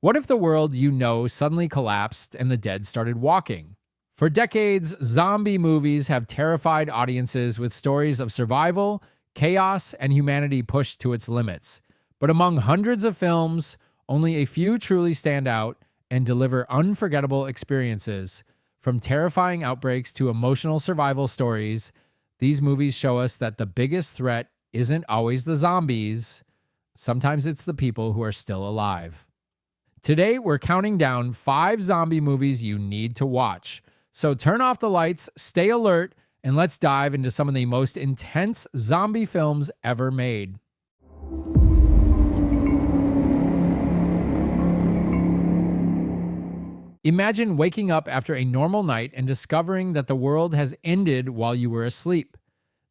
What if the world you know suddenly collapsed and the dead started walking? For decades, zombie movies have terrified audiences with stories of survival, chaos, and humanity pushed to its limits. But among hundreds of films, only a few truly stand out and deliver unforgettable experiences. From terrifying outbreaks to emotional survival stories, these movies show us that the biggest threat isn't always the zombies. Sometimes it's the people who are still alive. Today, we're counting down 5 zombie movies you need to watch. So turn off the lights, stay alert, and let's dive into some of the most intense zombie films ever made. Imagine waking up after a normal night and discovering that the world has ended while you were asleep.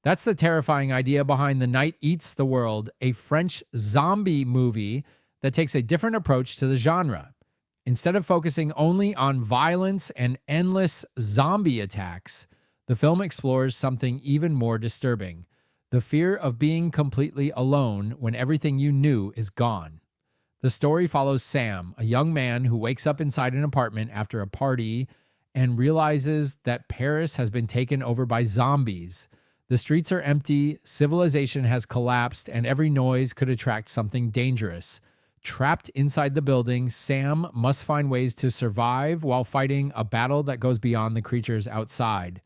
That's the terrifying idea behind The Night Eats the World, a French zombie movie that takes a different approach to the genre. Instead of focusing only on violence and endless zombie attacks, the film explores something even more disturbing: the fear of being completely alone when everything you knew is gone. The story follows Sam, a young man who wakes up inside an apartment after a party and realizes that Paris has been taken over by zombies. The streets are empty, civilization has collapsed, and every noise could attract something dangerous. Trapped inside the building, Sam must find ways to survive while fighting a battle that goes beyond the creatures outside.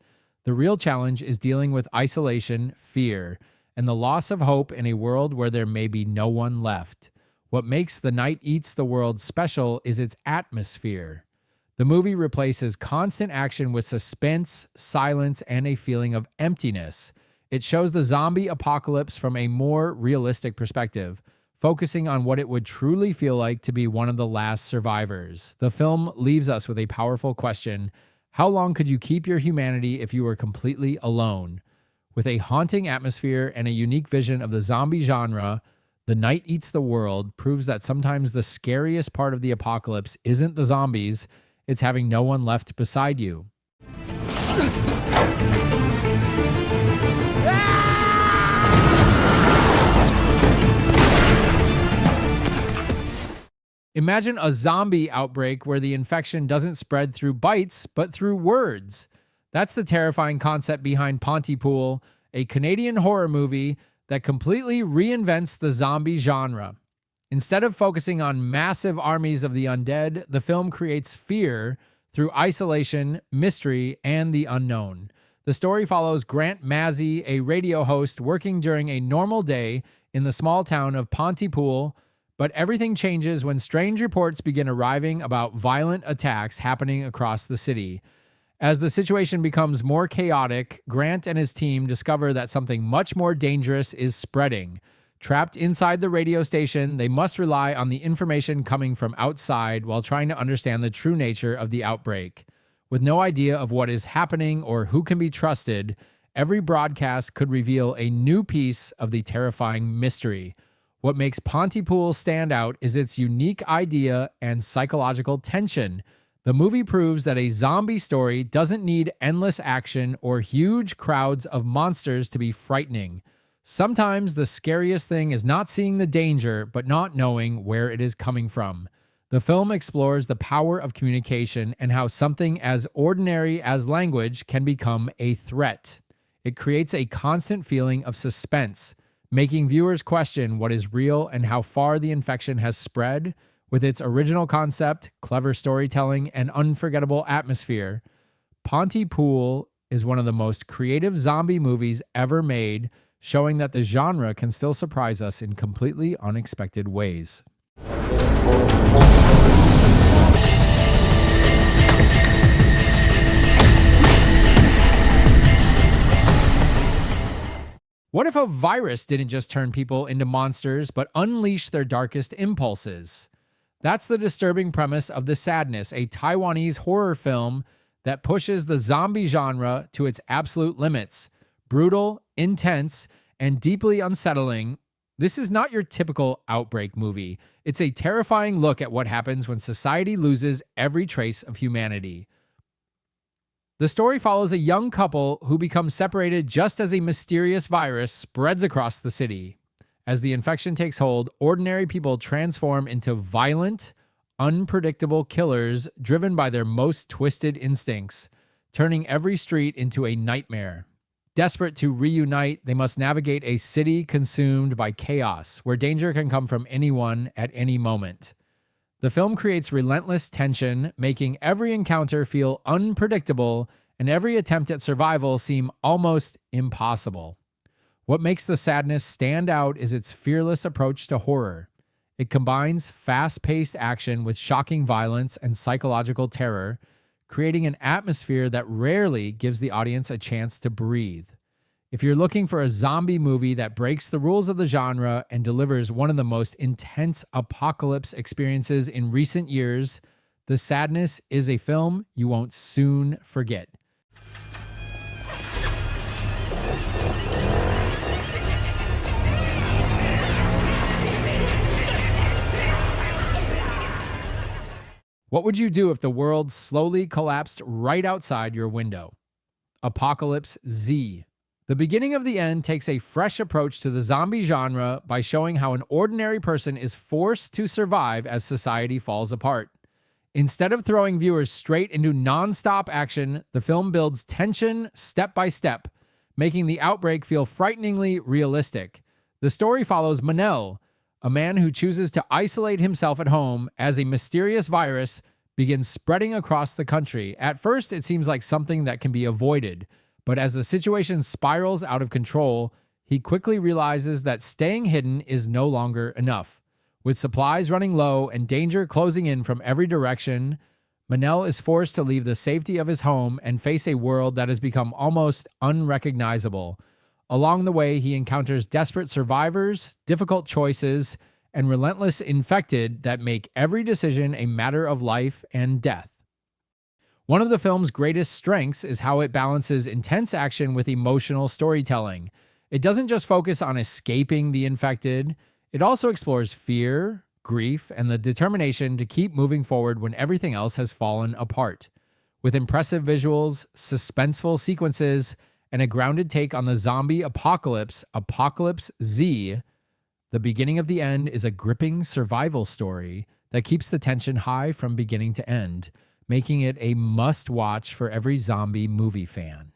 The real challenge is dealing with isolation, fear, and the loss of hope in a world where there may be no one left. What makes The Night Eats the World special is its atmosphere. The movie replaces constant action with suspense, silence, and a feeling of emptiness. It shows the zombie apocalypse from a more realistic perspective, focusing on what it would truly feel like to be one of the last survivors. The film leaves us with a powerful question: how long could you keep your humanity if you were completely alone? With a haunting atmosphere and a unique vision of the zombie genre, The Night Eats the World proves that sometimes the scariest part of the apocalypse isn't the zombies, it's having no one left beside you. Imagine a zombie outbreak where the infection doesn't spread through bites, but through words. That's the terrifying concept behind Pontypool, a Canadian horror movie that completely reinvents the zombie genre. Instead of focusing on massive armies of the undead, the film creates fear through isolation, mystery, and the unknown. The story follows Grant Mazzy, a radio host working during a normal day in the small town of Pontypool, but everything changes when strange reports begin arriving about violent attacks happening across the city. As the situation becomes more chaotic, Grant and his team discover that something much more dangerous is spreading. Trapped inside the radio station, they must rely on the information coming from outside while trying to understand the true nature of the outbreak. With no idea of what is happening or who can be trusted, every broadcast could reveal a new piece of the terrifying mystery. What makes Pontypool stand out is its unique idea and psychological tension. The movie proves that a zombie story doesn't need endless action or huge crowds of monsters to be frightening. Sometimes the scariest thing is not seeing the danger, but not knowing where it is coming from. The film explores the power of communication and how something as ordinary as language can become a threat. It creates a constant feeling of suspense, making viewers question what is real and how far the infection has spread. With its original concept, clever storytelling, and unforgettable atmosphere, Pontypool is one of the most creative zombie movies ever made, showing that the genre can still surprise us in completely unexpected ways. What if a virus didn't just turn people into monsters, but unleash their darkest impulses? That's the disturbing premise of The Sadness, a Taiwanese horror film that pushes the zombie genre to its absolute limits. Brutal, intense, and deeply unsettling, this is not your typical outbreak movie. It's a terrifying look at what happens when society loses every trace of humanity. The story follows a young couple who become separated just as a mysterious virus spreads across the city. As the infection takes hold, ordinary people transform into violent, unpredictable killers driven by their most twisted instincts, turning every street into a nightmare. Desperate to reunite, they must navigate a city consumed by chaos, where danger can come from anyone at any moment. The film creates relentless tension, making every encounter feel unpredictable and every attempt at survival seem almost impossible. What makes the sadness stand out is its fearless approach to horror. It combines fast-paced action with shocking violence and psychological terror, creating an atmosphere that rarely gives the audience a chance to breathe. If you're looking for a zombie movie that breaks the rules of the genre and delivers one of the most intense apocalypse experiences in recent years, The Sadness is a film you won't soon forget. What would you do if the world slowly collapsed right outside your window? Apocalypse Z. The beginning of the end takes a fresh approach to the zombie genre by showing how an ordinary person is forced to survive as society falls apart. Instead of throwing viewers straight into non-stop action, the film builds tension step by step, making the outbreak feel frighteningly realistic. The story follows Manel, a man who chooses to isolate himself at home as a mysterious virus begins spreading across the country. At first, it seems like something that can be avoided, but as the situation spirals out of control, he quickly realizes that staying hidden is no longer enough. With supplies running low and danger closing in from every direction, Manel is forced to leave the safety of his home and face a world that has become almost unrecognizable. Along the way, he encounters desperate survivors, difficult choices, and relentless infected that make every decision a matter of life and death. One of the film's greatest strengths is how it balances intense action with emotional storytelling. It doesn't just focus on escaping the infected, it also explores fear, grief, and the determination to keep moving forward when everything else has fallen apart. With impressive visuals, suspenseful sequences, and a grounded take on the zombie apocalypse, Apocalypse Z, the beginning of the end is a gripping survival story that keeps the tension high from beginning to end, making it a must-watch for every zombie movie fan.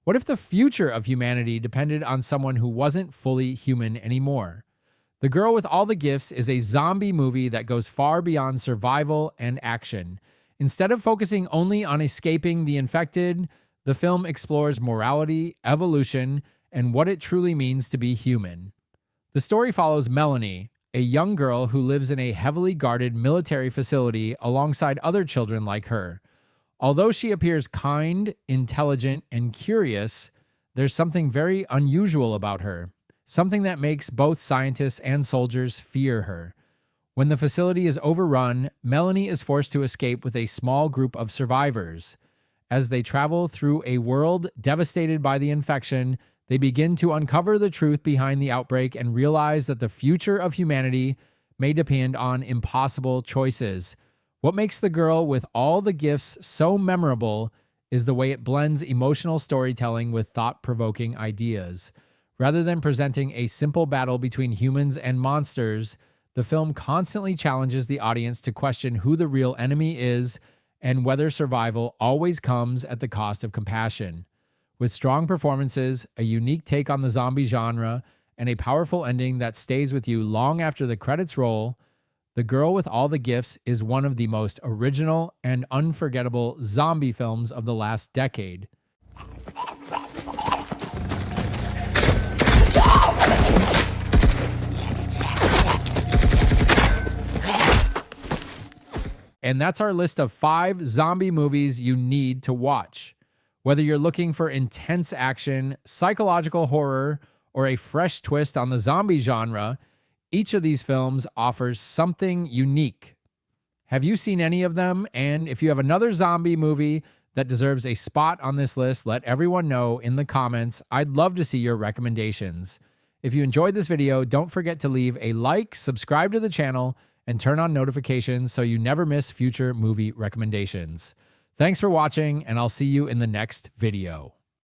What if the future of humanity depended on someone who wasn't fully human anymore? The Girl with All the Gifts is a zombie movie that goes far beyond survival and action. Instead of focusing only on escaping the infected, the film explores morality, evolution, and what it truly means to be human. The story follows Melanie, a young girl who lives in a heavily guarded military facility alongside other children like her. Although she appears kind, intelligent, and curious, there's something very unusual about her. Something that makes both scientists and soldiers fear her. When the facility is overrun, Melanie is forced to escape with a small group of survivors. As they travel through a world devastated by the infection, they begin to uncover the truth behind the outbreak and realize that the future of humanity may depend on impossible choices. What makes The Girl with All the Gifts so memorable is the way it blends emotional storytelling with thought-provoking ideas. Rather than presenting a simple battle between humans and monsters, the film constantly challenges the audience to question who the real enemy is and whether survival always comes at the cost of compassion. With strong performances, a unique take on the zombie genre, and a powerful ending that stays with you long after the credits roll, The Girl with All the Gifts is one of the most original and unforgettable zombie films of the last decade. And that's our list of 5 zombie movies you need to watch. Whether you're looking for intense action, psychological horror, or a fresh twist on the zombie genre, each of these films offers something unique. Have you seen any of them? And if you have another zombie movie that deserves a spot on this list, let everyone know in the comments. I'd love to see your recommendations. If you enjoyed this video, don't forget to leave a like, subscribe to the channel, and turn on notifications so you never miss future movie recommendations. Thanks for watching, and I'll see you in the next video.